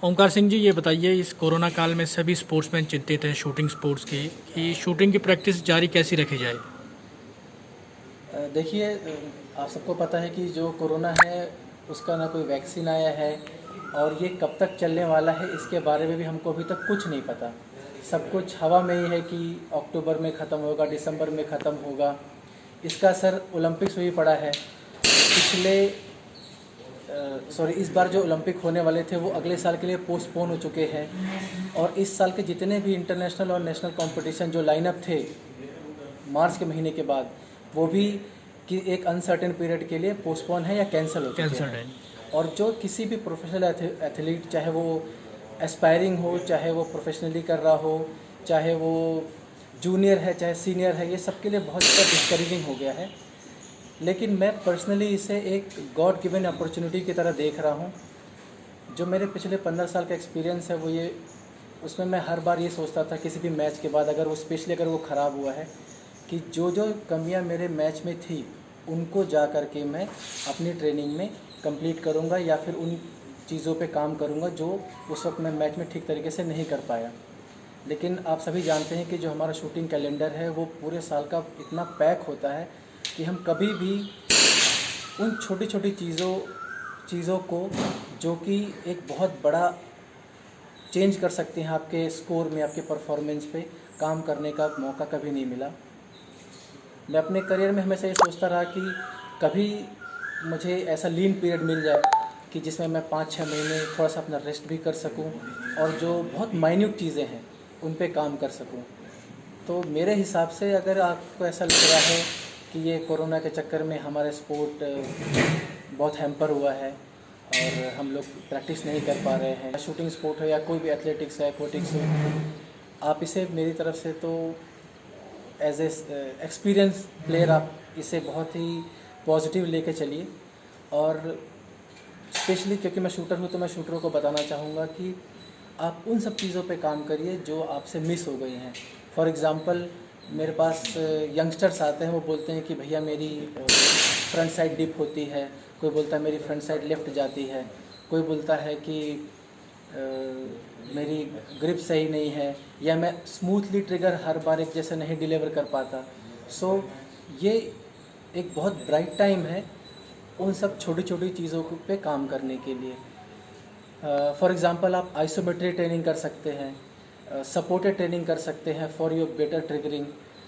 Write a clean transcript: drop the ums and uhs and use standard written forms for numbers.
ओंकार सिंह जी, ये बताइए, इस कोरोना काल में सभी स्पोर्ट्समैन चिंतित हैं शूटिंग स्पोर्ट्स की कि शूटिंग की प्रैक्टिस जारी कैसी रखी जाए। देखिए, आप सबको पता है कि जो कोरोना है उसका ना कोई वैक्सीन आया है और ये कब तक चलने वाला है इसके बारे में भी हमको अभी तक कुछ नहीं पता। सब कुछ हवा में ही है कि अक्टूबर में ख़त्म होगा, दिसंबर में ख़त्म होगा। इसका असर ओलंपिक्स में भी पड़ा है। पिछले इस बार जो ओलंपिक होने वाले थे वो अगले साल के लिए पोस्टपोन हो चुके हैं और इस साल के जितने भी इंटरनेशनल और नेशनल कंपटीशन जो लाइनअप थे मार्च के महीने के बाद, वो भी कि एक अनसर्टेन पीरियड के लिए पोस्टपोन है या कैंसिल हो चुके हैं। और जो किसी भी प्रोफेशनल एथलीट, चाहे वो एस्पायरिंग हो, चाहे वो प्रोफेशनली कर रहा हो, चाहे वो जूनियर है, चाहे सीनियर है, ये सबके लिए बहुत ज़्यादा डिस्करेजिंग हो गया है। लेकिन मैं पर्सनली इसे एक गॉड गिवन अपॉर्चुनिटी की तरह देख रहा हूँ। जो मेरे पिछले 15 साल का एक्सपीरियंस है वो ये, उसमें मैं हर बार ये सोचता था किसी भी मैच के बाद, अगर वो स्पेशली अगर वो ख़राब हुआ है, कि जो जो कमियां मेरे मैच में थी उनको जा कर के मैं अपनी ट्रेनिंग में कंप्लीट करूंगा या फिर उन चीज़ों पे काम करूंगा जो उस वक्त मैं मैच में ठीक तरीके से नहीं कर पाया। लेकिन आप सभी जानते हैं कि जो हमारा शूटिंग कैलेंडर है वो पूरे साल का इतना पैक होता है कि हम कभी भी उन छोटी छोटी चीज़ों को, जो कि एक बहुत बड़ा चेंज कर सकते हैं आपके स्कोर में, आपके परफॉर्मेंस पे, काम करने का मौका कभी नहीं मिला। मैं अपने करियर में हमेशा ये सोचता रहा कि कभी मुझे ऐसा लीन पीरियड मिल जाए कि जिसमें मैं 5-6 महीने थोड़ा सा अपना रेस्ट भी कर सकूं और जो बहुत माइन्यूट चीज़ें हैं उन पे काम कर सकूं। तो मेरे हिसाब से अगर आपको ऐसा लग रहा है कि ये कोरोना के चक्कर में हमारा स्पोर्ट बहुत हैम्पर हुआ है और हम लोग प्रैक्टिस नहीं कर पा रहे हैं, शूटिंग स्पोर्ट हो या कोई भी एथलेटिक्स है, एक्वेटिक्स हो, आप इसे मेरी तरफ से तो एज ए एक्सपीरियंस प्लेयर आप इसे बहुत ही पॉजिटिव लेके चलिए। और स्पेशली क्योंकि मैं शूटर हूँ तो मैं शूटरों को बताना चाहूँगा कि आप उन सब चीज़ों पे काम करिए जो आपसे मिस हो गई हैं। फॉर एग्ज़ाम्पल, मेरे पास यंगस्टर्स आते हैं, वो बोलते हैं कि भैया मेरी फ्रंट साइड डिप होती है, कोई बोलता है मेरी फ्रंट साइड लेफ़्ट जाती है, कोई बोलता है कि मेरी ग्रिप सही नहीं है या मैं स्मूथली ट्रिगर हर बार एक जैसे नहीं डिलीवर कर पाता। सो ये एक बहुत ब्राइट टाइम है उन सब छोटी छोटी चीज़ों पे काम करने के लिए। फॉर एग्ज़ाम्पल, आप आइसोमेट्री ट्रेनिंग कर सकते हैं, सपोर्टेड ट्रेनिंग कर सकते हैं फॉर योर बेटर ट्रिगरिंग।